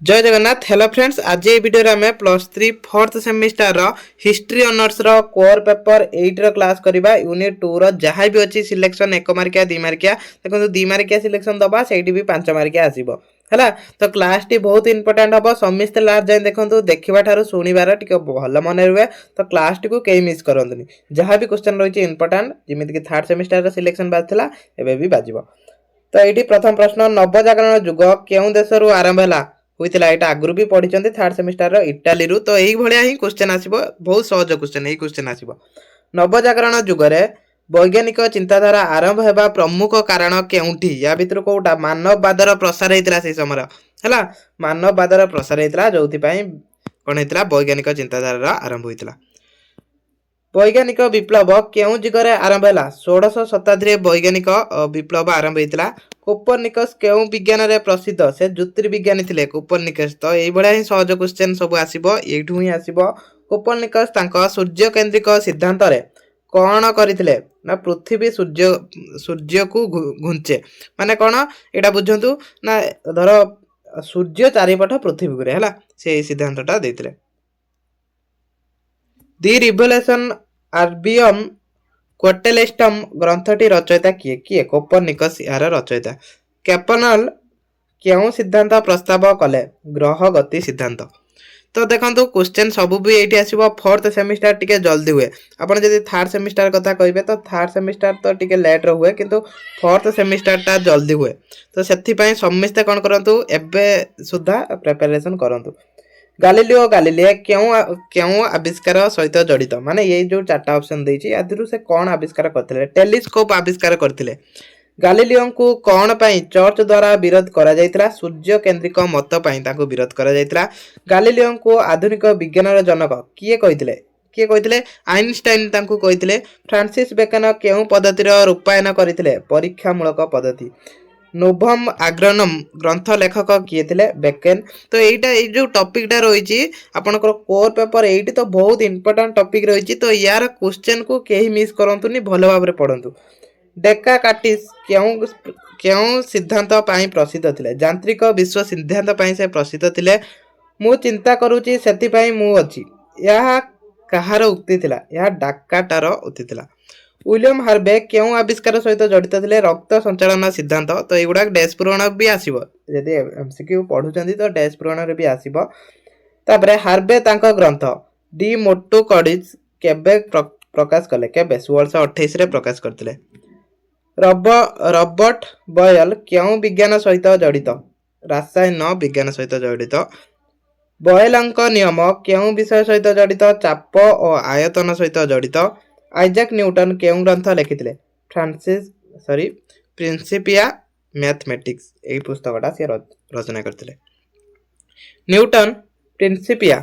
जय Jagannath. Hello friends, आज ये वीडियो आम +3 4th semester history honours core paper 8 class करवा यूनिट 2 रहा भी अच्छी सिलेक्शन 1 मार्किया 2 मार्किया देखो 2 मार्किया सिलेक्शन दबा से भी 5 मार्किया आसो है। तो क्लास टी बहुत इंपोर्टाट हम समस्ते लास्ट जाए देखो देखा शुणवार टे भल मन रुए। तो क्लास टी को कहीं मिस करनी जहाँ भी क्वेश्चन रही है इंपोर्टाट जमीक 3rd सेमिस्टर सिलेक्शन बाजला एवं भी बाज। तो ये प्रथम प्रश्न नवजागरण युग क्यों देश आरंभ है होता है आगु भी पढ़ी 3rd सेमिस्टर इटाली रु। तो यही भाया ही क्वेश्चन आसो बहुत सहज क्वेश्चन यही क्वेश्चन आसो नवजागरण जुगरे वैज्ञानिक चिंताधारा आरंभ होगा प्रमुख कारण केउठी या भितर कोटा मानववादर प्रसार होता से समय है मानववादर प्रसार होता जो कौन होता वैज्ञानिक चिंताधारा आरंभ होता। वैज्ञानिक विप्लव क्यों जुगरे आरंभ है 16श शताब्दी वैज्ञानिक विप्लव आरंभ होता। कोपरनिकस क्यों विज्ञान रे प्रसिद्ध से ज्योतिर्विज्ञानी थे कोपरनिकस। तो ये ही सहज क्वेश्चन सब आसो यू ही आसो कोपरनिकस सूर्य केन्द्रिक सिद्धांत रे कौन करथिले ना पृथ्वी सूर्य सूर्य को घुंचे माने कौन एटा बुझंतु ना धर सूर्य चारिपट पृथ्वी को है से सिद्धांतटा देथिले। दि रिवोल्यूशन आर्बियम क्वेटेलेस्टम ग्रंथटी रचयिता किए किए कोपरनिकस यार रचयिता। कैपनल क्यों सिद्धांत प्रस्ताव कले ग्रह गति सिद्धांत। तो देखो क्वेश्चन सब भी ये आसो 4th सेमिस्टर टी जल्दी हुए आपड़ जब 3rd सेमिस्टर कथा कहे तो 3rd सेमिस्टर तो टी लेट हुए किंतु 4th सेमिस्टर जल्दी हुए। तो से समस्ते कौन करूँ एवं सुधा प्रिपरेशन करूँ। गालिलियो गालिले क्यों आविष्कार सहित जड़ित माने ये जो 4टा ऑप्शन देछि आदिरु से कौन आविष्कार करथिले टेलीस्कोप आविष्कार करथिले। गालिलियो को कौन पाई चर्च द्वारा विरोध करा जायतिला सूर्य केन्द्रिक मत पाई ताको विरोध करा जायतिला। गालिलियो को आधुनिक विज्ञानर जनक किए कहिथिले आइनस्टाइन तांको कहिथिले। फ्रांसिस बेकन क्यों पद्धतिर रूपायन करथिले परीक्षामूलक पद्धति। नोभम आग्रनम ग्रंथ लेखक किए थे बेकेन। तो यहीटा ये जो टॉपिकटा रही आपनकर कोर पेपर 8 तो बहुत इंपोर्टेंट टॉपिक रही। तो यार क्वेश्चन को कहीं मिस करंतुनी भल भाव में पढ़ंतु। डेकार्टिस क्यों सिद्धांत पाई प्रसिद्ध थे यांत्रिक विश्व सिद्धांत पाई से प्रसिद्ध थे। मु चिंता करूची सेति पाई मु अछि यह कहार उक्ति थिला यह डाकाटार उक्ति थिला। विलियम हार्वे क्यों आविष्कार सहित जड़ित थे रक्त संचालन सिद्धांत। तो युवा डैश पूरण भी आसो जदि एमसीक्यू पढ़ुं तो डैश पूरण भी आसो। तापरे हार्वे तांको ग्रंथ डि मोटो कडिज केबे प्रकाश कले केबे 1628 रे प्रकाश करथिले। रॉबर्ट बॉयल क्यों विज्ञान सहित जड़ित रासायन विज्ञान सहित जड़ित। बॉयलंक नियम क्यों विषय सहित जड़ित चाप और आयतन सहित जड़ित। आइजैक न्यूटन क्यों ग्रंथ लिखिथिले प्रिंसिपिया मैथमेटिक्स यही पुस्तकटा सी रचना करथिले। न्यूटन प्रिंसिपिया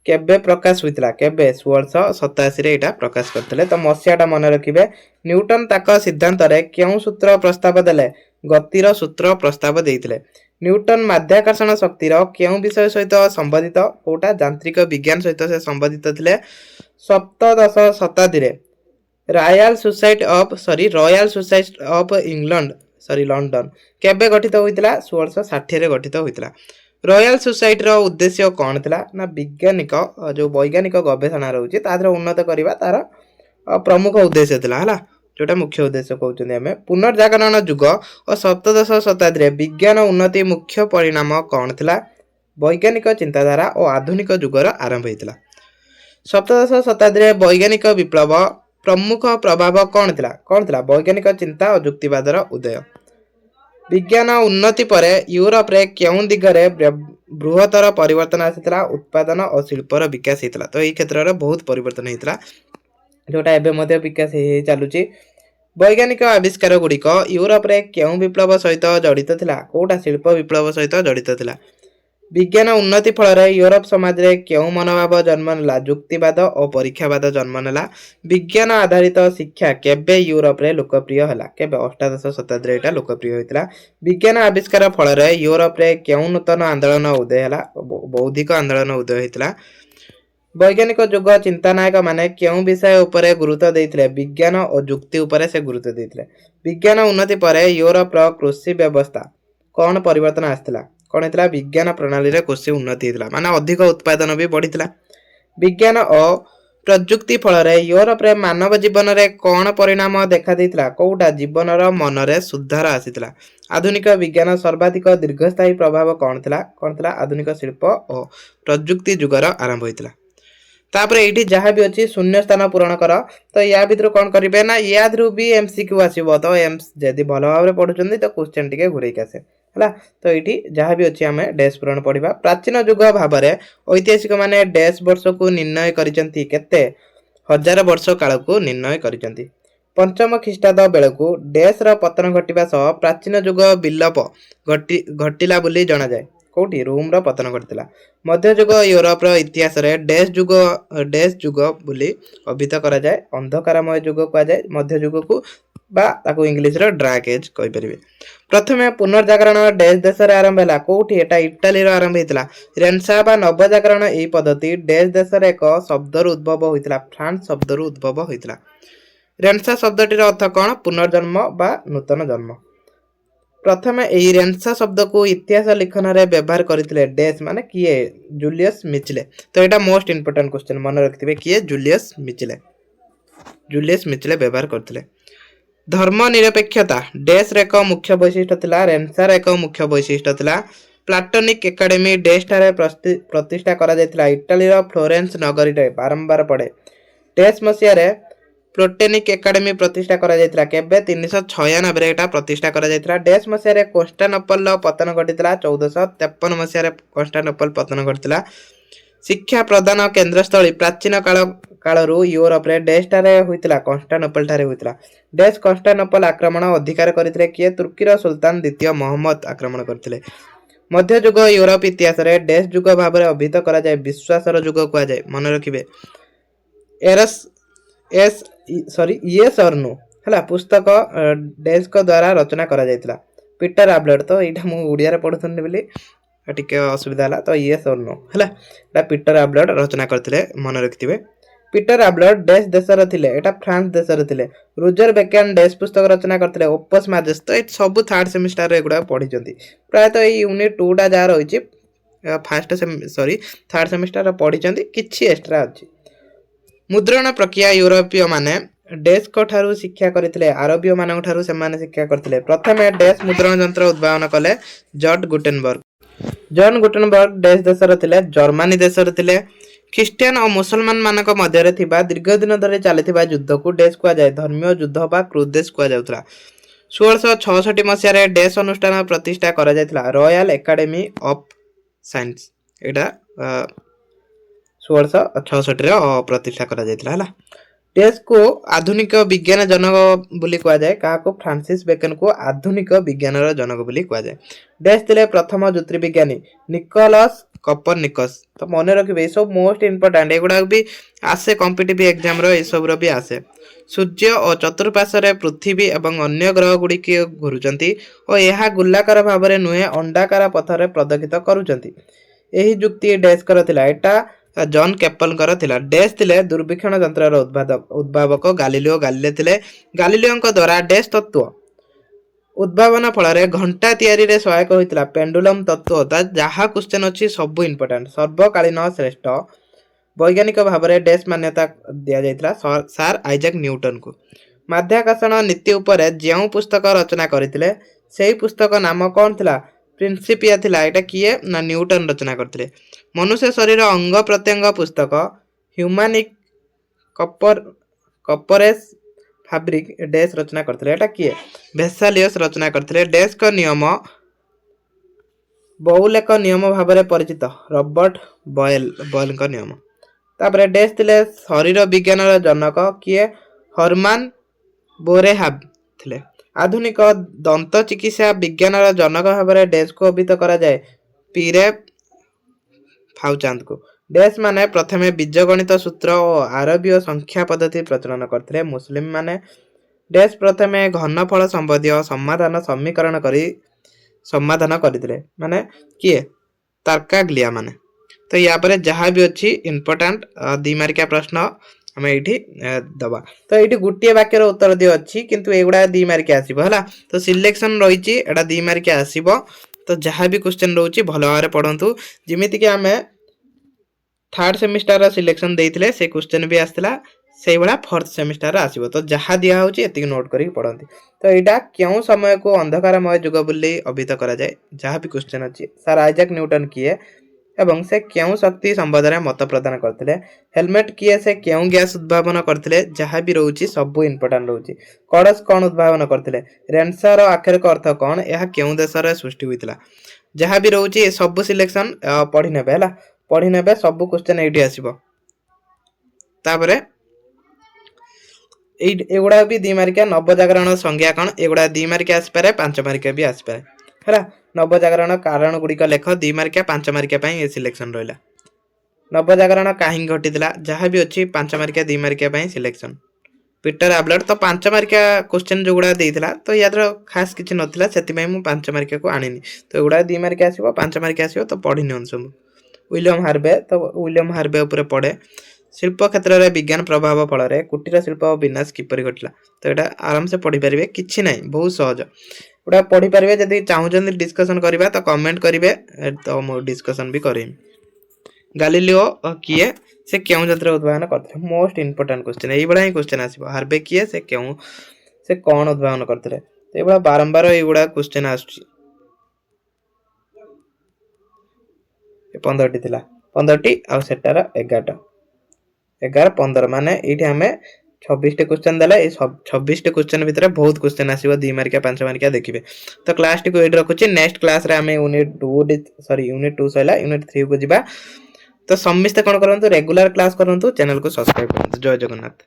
केबे प्रकाश होइतिला केबे 1687 रे एटा प्रकाश करथिले। तो मसियाटा मन रखिबे न्यूटन ताका सिद्धांत रे क्यों सूत्र प्रस्ताव देले गतिर सूत्र प्रस्ताव देइथिले। न्यूटन माध्याकर्षण शक्तिर क्यों विषय सहित संबंधित कोटा यांत्रिक विज्ञान सहित से संबंधित थिले। सप्तदश शताब्दी रे royal society of England London केबे गठित होइतिला 1660 रे गठित होइतिला। रॉयल सोसाइटी रो उद्देश्य कौन थिला ना वैज्ञानिक जो वैज्ञानिक गवेषणा रहउची तादर उन्नत करिबा तार प्रमुख उद्देश्य थिला हला जोटा मुख्य उद्देश्य कहउचंदी हमें। पुनर्जागरण युग और सप्तदश शताब्दी रे विज्ञान उन्नति मुख्य परिणाम कौन थिला वैज्ञानिक चिंताधारा और आधुनिक युगर आरंभ होइतिला। सप्तदश शताब्दी रे वैज्ञानिक विप्लव प्रमुख प्रभाव कौन थिला वैज्ञानिक चिंता और युक्तिवादर उदय। विज्ञान उन्नति पर यूरोप रे क्यों दिगरे बृहत्तर परिवर्तन आसीला उत्पादन और शिल्पर विकास होता। तो यही क्षेत्र में बहुत परिवर्तन होता जोटा एवं विकास चलुची। वैज्ञानिक आविष्कार गुड़िक यूरोप रे क्यों विप्लव सहित जड़ित थिला कोटा शिल्प विप्लव सहित जड़ित थिला। विज्ञान उन्नति फल यूरोप समाज रे क्यों मनोभाव जन्म नेला युक्तिवाद और परीक्षावाद जन्म नेला। विज्ञान आधारित शिक्षा केबे यूरोप रे लोकप्रिय हला केबे 18दश शताब्दी रे एटा लोकप्रिय होइतिला। विज्ञान आविष्कार फल यूरोप रे क्यों नूतन आंदोलन उदय हला बौद्धिक आंदोलन उदय होइतिला। वैज्ञानिक युग चिंतानायक माने क्यों विषय उपरे गुरुत्व देइथिले विज्ञान और युक्ति उपरे से गुरुत्व देइथिले। विज्ञान उन्नति पर यूरोप रो कृषि व्यवस्था कौन परिवर्तन आसला कौन होता विज्ञान प्रणाली रे कृषि उन्नति होता माने अधिक उत्पादन भी बढ़ीला। विज्ञान और प्रजुक्ति फल यूरोप रे मानव जीवन रे कौन परिणाम देखा देइतिला कोउटा जीवन रो मन रे सुधार आसीतिला। आधुनिक विज्ञान सर्वाधिक दीर्घस्थायी प्रभाव कौन थिला आधुनिक शिल्प और प्रजुक्ति जुगर आरंभ होइतिला। तापर एठी जहाँ भी अच्छी शून्य स्थान पूरण कर तो या भितर कौन करेंगे ना या भी एमसीक्यू आसो तो एम्स जदि भल भाव में पढ़ुं तो क्वेश्चन टी घूरेक आसे है। तो ये जहाँ भी अच्छी आम डैश पूरण पढ़ा प्राचीन जुग भाव में ऐतिहासिक माने डैश वर्ष को निर्णय करते हजार वर्ष काल को निर्णय कर पंचम ख्रीष्टाब्द बेलू डैश पतन घटवा सह प्राचीन जुग विलोप घटिला बोली जना जाए कौटी रोम रो पतन घटला। मध्ययुग यूरोप रो इतिहास रे डैश जुग बोली अभिहित करा जाए अंधकारमय जुग कहा जाए मध्ययुग को बा ताको इंग्लिश रो डार्क एज कहि परिबे। प्रथमे पुनर्जागरण डैश देश रे आरंभ हैला कोठी एटा इटाली रो आरंभ हैतला। रेनेसां बा नवजागरण एई पद्धति डैश देश रे एक शब्द रो उद्भव होइतला फ्रांस शब्द रो उद्भव होइतला। रेनेसां शब्दटी रो अर्थ कोन पुनर्जन्म बा नूतन जन्म। प्रथमे एई रेनेसां शब्द को इतिहास लिखन रे व्यवहार करथिले डैश माने किए जूलियस मिचेले। तो एटा मोस्ट इंपोर्टेंट क्वेश्चन मन रखिथिबे किए जूलियस मिचेले व्यवहार करथिले। धर्मनिरपेक्षता डैश रे एक मुख्य वैशिष्ट्य थिला रेनेसां रे एक मुख्य वैशिष्ट्य थिला। प्लाटोनिक एकेडमी डैश ठारे प्रतिष्ठा करा जायतिला इटाली रो फ्लोरेंस नगरी रे बारंबार पड़े। डैश मसिया रे प्लोटेनिक एकेडमी प्रतिष्ठा करा जायतिला केबे 396 रे एटा प्रतिष्ठा करा जायतिला। डैश मसिया रे कॉन्स्टेंटिनोपल रो पतन घटितला 1453 मसिया रे कॉन्स्टेंटिनोपल पतन घटितला। शिक्षा प्रदान केंद्रस्थली प्राचीन कालरू यूरोप रे डैश ठारे होइतला कॉन्स्टेंटिनोपल ठारे होइतला। डैश कॉन्स्टेंटिनोपल आक्रमण अधिकार करथिले किए तुर्की रो सुल्तान द्वितीय मोहम्मद आक्रमण करथिले। मध्ययुग यूरोप इतिहास रे डैश जुग भाव में अभिहित करा जाए विश्वासर जुग कहा जाए मन रखिबे। यस और नो हला पुस्तक डैश को द्वारा रचना करा जायतिला। पीटर आब्लड तो एटा मु ओडिया रे पढुथन बोली टिके असुविधा हला तो यस और नो हला एटा पीटर आब्लड रचना करथिले मन रखिथिबे। पीटर आब्लड डैश देशर थिले एटा फ्रांस देशर थिले। रोजर बेकन डैश पुस्तक रचना करथिले ओपस माजेस तो ए सब थर्ड सेमिस्टर रे गुडा पढी जंती प्राय तो ए यूनिट 2 टा जा रहिछि थर्ड सेमिस्टर रे पढी जंती किछि एक्स्ट्रा अछि। मुद्रण प्रक्रिया यूरोपीय माने डैश को ठारू शिक्षा करथिले आरबीय मानक ठारू से माने शिक्षा करथिले। प्रथमे डैश मुद्रण यंत्र उद्भावन कले जॉन गुटेनबर्ग डैश देशर थिले जर्मनी देशर थिले। ख्रिस्टियन और मुसलमान मानक मध्य थिबा दीर्घ दिन धरि चलिथिबा युद्ध को डैश कुआ जाय धर्मीय युद्ध बा क्रुदेश कुआ जाउतला। 1666 मसिया रे डैश अनुष्ठान प्रतिष्ठा करा जायतिला रॉयल एकेडमी ऑफ साइंस एटा 1666 रे प्रतिष्ठा करा जायतिला हला। डैश को आधुनिक विज्ञान जनक बोली कहा जाए कहा को फ्रांसिस बेकन को आधुनिक विज्ञान जनक बोली कहा जाए। डैश थिले प्रथम ज्योतिर्विज्ञानी निकोलस कोपरनिकस। तो मन रखिबे ए सब मोस्ट इंपोर्टेंट एगुडा भी आसे कॉम्पिटिटिव एग्जाम रो ए सब रो भी आसे। सूर्य और चतुर्पार्श्व रे पृथ्वी एवं अन्य ग्रह गुडी के घुरुचंती और यहा गोलाकार भाव में नुहे अंडाकार पथरे प्रदक्षित करूचंती। एही जुक्ति डैश कर थिला एटा जॉन केपल कर थिला। डैश थिले दूरबीक्षण यंत्र रो उद्भावक गालिलियो गालिले थिले। गालिलियो द्वारा डैश तत्व उद्भावन फल घंटा तैयारी रे सहायक होइतिला पेंडुलम तत्व जहाँ क्वेश्चन अच्छी सब इंपोर्टेंट सर्वकालीन श्रेष्ठ वैज्ञानिक भाव में डैश मान्यता दिया जाइतिला सर आइजैक न्यूटन को। माध्याकर्षण नीति उपरे जेउ पुस्तक रचना करथिले सेही पुस्तक नाम कौन थिला प्रिंसिपिया थिला। एटा किए ना न्यूटन रचना करथिले। मनुष्य शरीर अंग प्रत्यंग पुस्तक ह्यूमैनिक कॉर्पोरेस फैब्रिक डैश रचना करथिले एटा किए वेसालियस रचना करथिले। डैश का नियम बहुलेख नियम भाव में परिचित रॉबर्ट बॉयल का नियम। तापरे डैश थिले शरीर विज्ञान जनक किए हर्मान बोरेहाब थिले। आधुनिक दंत चिकित्सा विज्ञान जनक भाव में डैश को अभिहित करा जाए पीरे फाउचांद को। डैश माने प्रथमे बीजगणित सूत्र और आरबीय संख्या पद्धति प्रचलन करथिले। मुस्लिम माने डैश प्रथमे घनफल संबंधी समाधान समीकरण करी समाधान करथिले माने किए तार्काग्लिया माने। तो या पर जहाँ भी अच्छी इंपोर्टेंट 2 मार्किया प्रश्न हमें ये दबा। तो ये गोटे वाक्यर उत्तर दिए अच्छी किंतु एगुड़ा 2 मार्किया आसीबो हला। तो सिलेक्शन रही एटा 2 मार्किया आसीबो तो जहाँ भी क्वेश्चन रोचे भल भाव पढ़ु जमीती कि आम थर्ड सेमिस्टर सिलेक्शन देते से क्वेश्चन भी आसला से भाया फोर्थ सेमिस्टर आसो तो जहाँ दिखाई ये नोट करके पढ़ती तो यहाँ क्यों समय को अंधकारमय जुग बोली अभिहित कराए जहाँ भी क्वेश्चन अच्छी सर आइजैक न्यूटन किए एवं से क्यों शक्ति संबंध में मत प्रदान करते हेलमेट किए से क्यों गैस उद्भावन करते जहाँ भी रोचे सब इंपोर्टाट रोचे कड़स कौन उद्भावन करते रेनसार आखिर अर्थ कौन यह क्यों देश सृष्टि होता जहाँ भी रोचे सब सिलेक्शन पढ़ी ने पढ़ी ने सब क्वेश्चन ये आसो एगुड़ा भी 2 मार्किया नवजागरण संज्ञा कौन एगुड़ा 2 मार्किया आसपे 5 मार्किया भी आसपे है नवजागरण कारण गुड़िक लेख 2 मार्किया 5 मार्किया ये सिलेक्शन रहा नवजागरण कहीं घटी जहाँ भी अच्छी 5 मार्किया 2 मार्किया सिलेक्शन पीटर आबलट तो 5 मार्किया क्वेश्चन जो गुड़ा देता तो यार खास किसी नाला से 5 मार्किया को आनी तो एगुड़ा 2 मार्किया आसो 5 मार्किया आसो तो पढ़ी नि सब विलियम हार्वे तो विलियम हार्वे उपर पढ़े शिल्प क्षेत्र में विज्ञान प्रभाव फल कुटीर शिल्प विनाश किपर घटला तो यहाँ आराम से पढ़ी पारे कि ना बहुत सहज गोटा पढ़ी पारे जब चाहते डिस्कसन करवा तो कमेंट करेंगे तो मु डिस्कसन भी करें गालीलियो किए से क्यों जंत्र उद्भावन करते मोस्ट इंपोर्टाट क्वेश्चन यही ही क्वेश्चन आसो हार्वे किए से क्यों से कौन उद्भावन करते तो ये बारंबार युवा क्वेश्चन आस 15टी थिला 15टी आ सेटार 11 15 माने ये आम 26 क्वेश्चन देला 26 क्वेश्चन भितर बहुत क्वेश्चन आसो 2 मार्किया 5 मार्किया देखिए तो क्लास टी को ये रखुच्छे नेक्स्ट क्लास रे आम यूनिट 2 सैला यूनिट 3 को जीवा तो समस्ते कौन करूँ रेगुलर क्लास करूँ चैनल को सब्सक्राइब करूँ जय जगन्नाथ।